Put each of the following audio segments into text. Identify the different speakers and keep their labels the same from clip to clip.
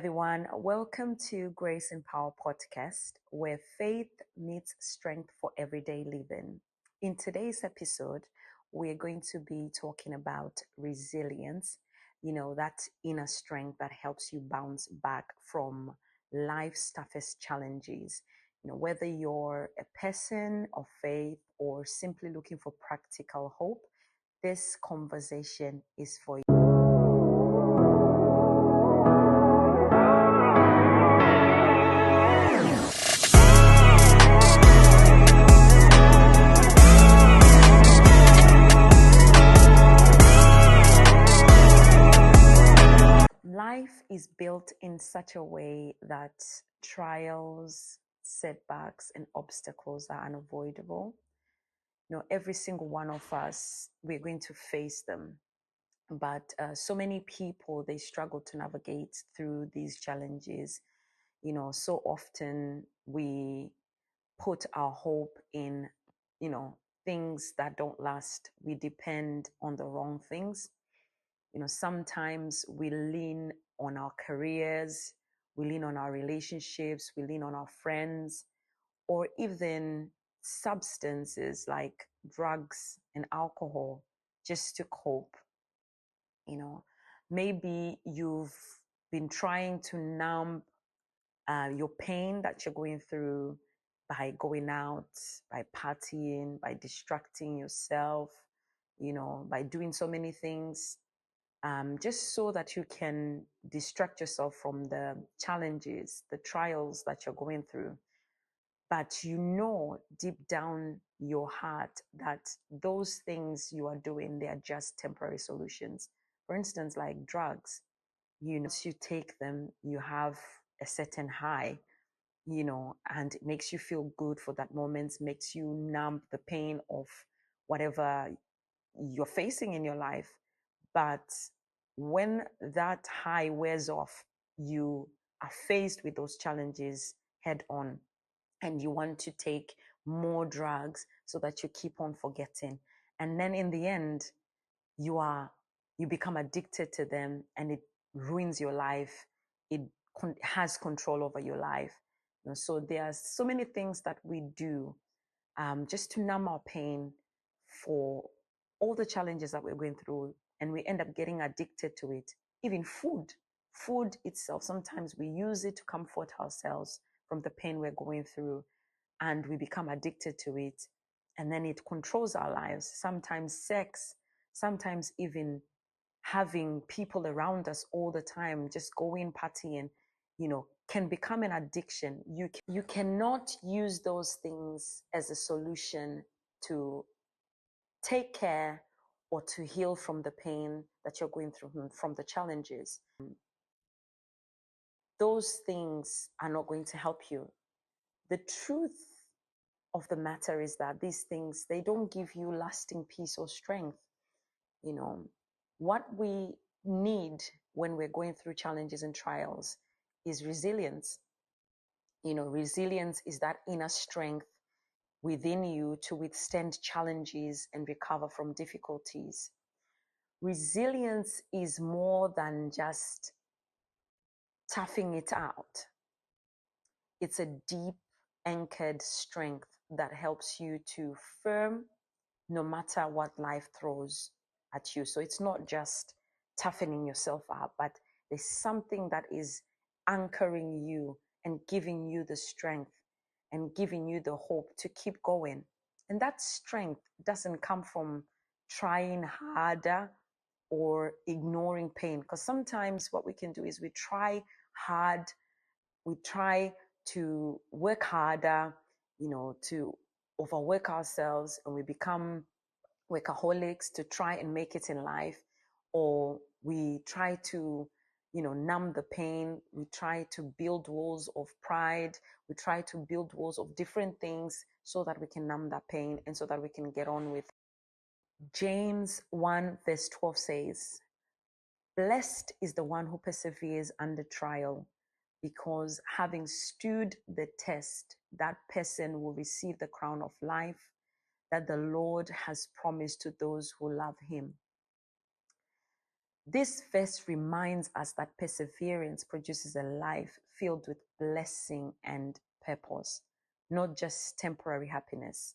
Speaker 1: everyone. Welcome to Grace and Power Podcast, where faith meets strength for everyday living. In today's episode, we're going to be talking about resilience, that inner strength that helps you bounce back from life's toughest challenges. Whether you're a person of faith or simply looking for practical hope, this conversation is for you. Life is built in such a way that trials, setbacks, and obstacles are unavoidable. Every single one of us, we're going to face them. But so many people, they struggle to navigate through these challenges. So often we put our hope in, things that don't last. We depend on the wrong things. Sometimes we lean on our careers, we lean on our relationships, we lean on our friends, or even substances like drugs and alcohol just to cope. You know, maybe you've been trying to numb your pain that you're going through by going out, by partying, by distracting yourself, by doing so many things just so that you can distract yourself from the challenges, the trials that you're going through. But deep down your heart that those things you are doing, they are just temporary solutions. For instance, like drugs, once you take them, you have a certain high, and it makes you feel good for that moment, makes you numb the pain of whatever you're facing in your life. But when that high wears off, you are faced with those challenges head on, and you want to take more drugs so that you keep on forgetting. And then in the end, you become addicted to them, and it ruins your life. It has control over your life. So there are so many things that we do just to numb our pain for all the challenges that we're going through, and we end up getting addicted to it. Even food itself, sometimes we use it to comfort ourselves from the pain we're going through, and we become addicted to it, and then it controls our lives. Sometimes sex, sometimes even having people around us all the time, just going partying, can become an addiction. You cannot use those things as a solution to take care or to heal from the pain that you're going through, from the challenges. Those things are not going to help you. The truth of the matter is that these things, they don't give you lasting peace or strength. What we need when we're going through challenges and trials is resilience. Resilience is that inner strength within you to withstand challenges and recover from difficulties. Resilience is more than just toughing it out. It's a deep anchored strength that helps you to firm no matter what life throws at you. So it's not just toughening yourself up, but there's something that is anchoring you and giving you the strength and giving you the hope to keep going. And that strength doesn't come from trying harder or ignoring pain. Because sometimes what we can do is we try hard, we try to work harder, to overwork ourselves, and we become workaholics to try and make it in life, or we try to numb the pain. We try to build walls of pride, we try to build walls of different things so that we can numb that pain and so that we can get on with. James 1 verse 12 says, "Blessed is the one who perseveres under trial, because having stood the test, that person will receive the crown of life that the Lord has promised to those who love him." This verse reminds us that perseverance produces a life filled with blessing and purpose, not just temporary happiness.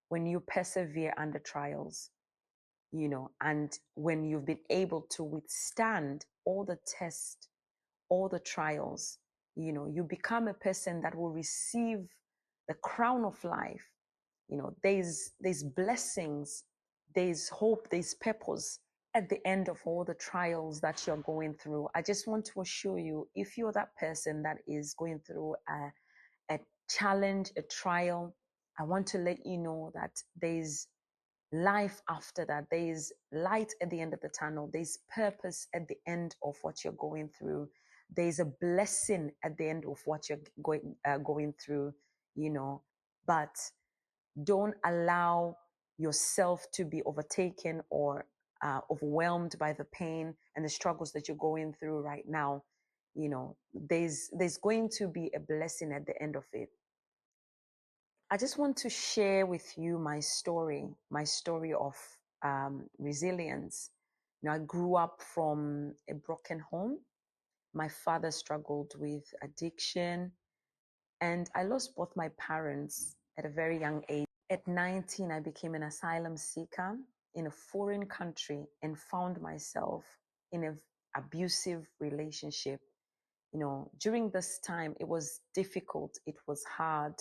Speaker 1: When you persevere under trials, and when you've been able to withstand all the tests, all the trials, you become a person that will receive the crown of life. There's blessings, there's hope, there's purpose at the end of all the trials that you're going through. I just want to assure you, if you're that person that is going through a challenge, a trial, I want to let you know that there's life after that. There's light at the end of the tunnel. There's purpose at the end of what you're going through. There's a blessing at the end of what you're going through, but don't allow yourself to be overtaken or overwhelmed by the pain and the struggles that you're going through right now. There's going to be a blessing at the end of it. I just want to share with you my story of resilience. I grew up from a broken home. My father struggled with addiction, and I lost both my parents at a very young age. At 19, I became an asylum seeker in a foreign country and found myself in an abusive relationship. During this time, it was difficult, it was hard.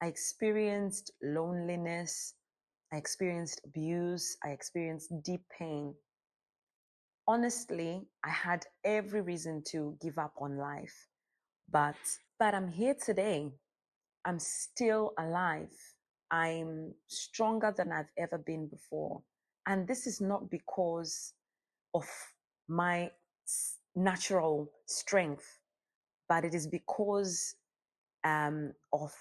Speaker 1: I experienced loneliness, I experienced abuse, I experienced deep pain. Honestly, I had every reason to give up on life, but I'm here today. I'm still alive. I'm stronger than I've ever been before. And this is not because of my natural strength, but it is because of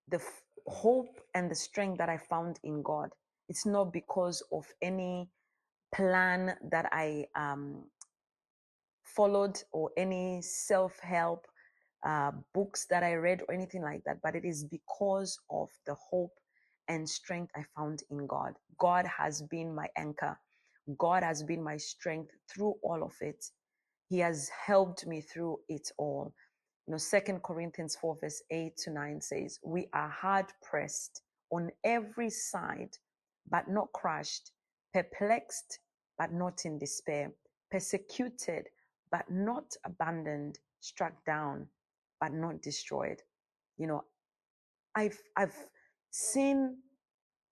Speaker 1: the hope and the strength that I found in God. It's not because of any plan that I followed or any self-help books that I read or anything like that, but it is because of the hope and strength I found in God. God has been my anchor. God has been my strength through all of it. He has helped me through it all. 2 Corinthians 4 verse 8 to 9 says, we are hard pressed on every side, but not crushed, perplexed, but not in despair, persecuted, but not abandoned, struck down, but not destroyed. I've seen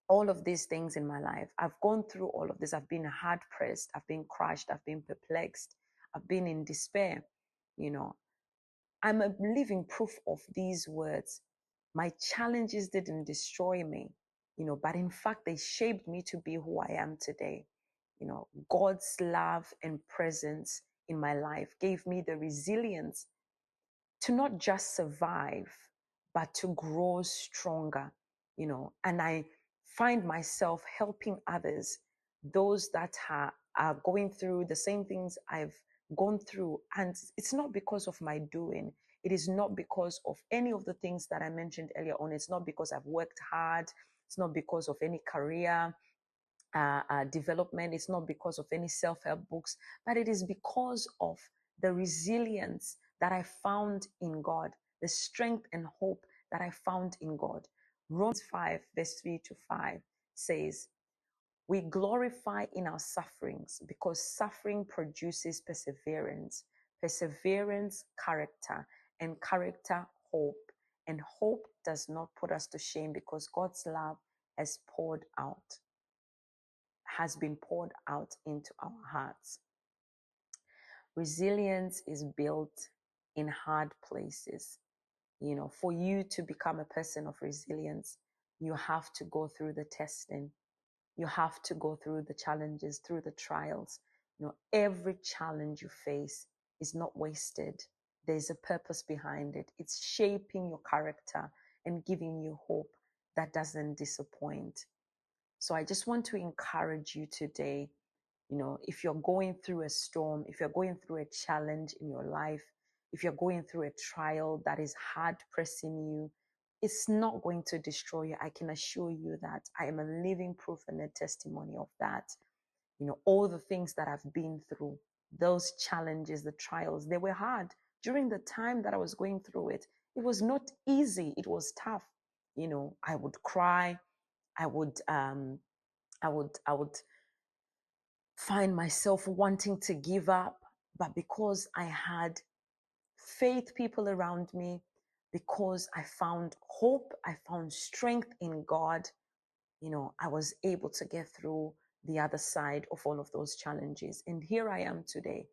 Speaker 1: all of these things in my life. I've gone through all of this. I've been hard pressed. I've been crushed. I've been perplexed. I've been in despair. I'm a living proof of these words. My challenges didn't destroy me, but in fact, they shaped me to be who I am today. God's love and presence in my life gave me the resilience to not just survive, but to grow stronger, and I find myself helping others, those that are going through the same things I've gone through. And it's not because of my doing. It is not because of any of the things that I mentioned earlier on. It's not because I've worked hard. It's not because of any career development. It's not because of any self-help books, but it is because of the resilience that I found in God, the strength and hope that I found in God. Romans 5 verse 3 to 5 says, we glorify in our sufferings because suffering produces perseverance, perseverance, character, and character, hope. And hope does not put us to shame because God's love has been poured out into our hearts. Resilience is built in hard places. For you to become a person of resilience, you have to go through the testing. You have to go through the challenges, through the trials. Every challenge you face is not wasted. There's a purpose behind it. It's shaping your character and giving you hope that doesn't disappoint. So I just want to encourage you today, if you're going through a storm, if you're going through a challenge in your life, if you're going through a trial that is hard pressing you, it's not going to destroy you. I can assure you that. I am a living proof and a testimony of that. All the things that I've been through, those challenges, the trials, they were hard. During the time that I was going through it, it was not easy. It was tough. I would cry. I would, I would find myself wanting to give up. But because I had faith people around me, because I found hope, I found strength in God, I was able to get through the other side of all of those challenges. And here I am today.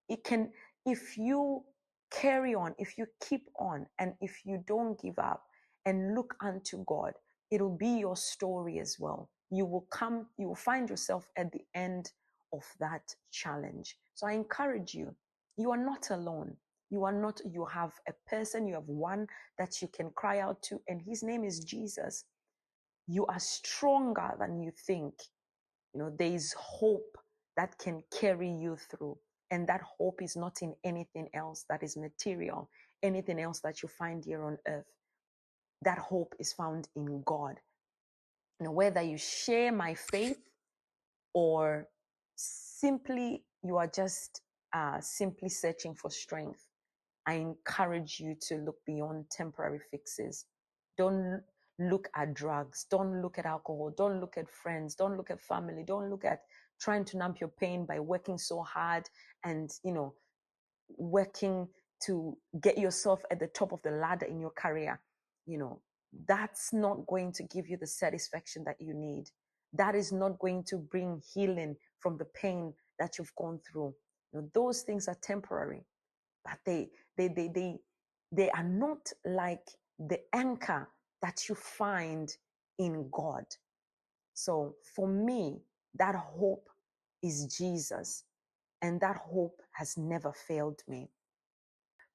Speaker 1: It can, if you carry on, if you keep on, and if you don't give up and look unto God, it'll be your story as well. You will find yourself at the end of that challenge. So I encourage you, you are not alone. You have a person, you have one that you can cry out to, and his name is Jesus. You are stronger than you think. There is hope that can carry you through. And that hope is not in anything else that is material, anything else that you find here on earth. That hope is found in God. Whether you share my faith or simply you are just simply searching for strength, I encourage you to look beyond temporary fixes. Don't look at drugs. Don't look at alcohol. Don't look at friends. Don't look at family. Don't look at trying to numb your pain by working so hard and, working to get yourself at the top of the ladder in your career. That's not going to give you the satisfaction that you need. That is not going to bring healing from the pain that you've gone through. Those things are temporary, but they are not like the anchor that you find in God. So for me, that hope is Jesus, and that hope has never failed me.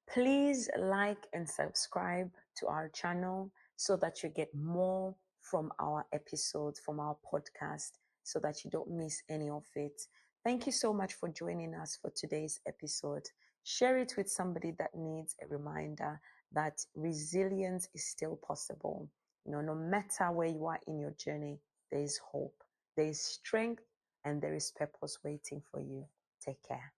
Speaker 1: Please like and subscribe to our channel so that you get more from our episodes, from our podcast, so that you don't miss any of it. Thank you so much for joining us for today's episode. Share it with somebody that needs a reminder that resilience is still possible. No matter where you are in your journey, there is hope, there is strength, and there is purpose waiting for you. Take care.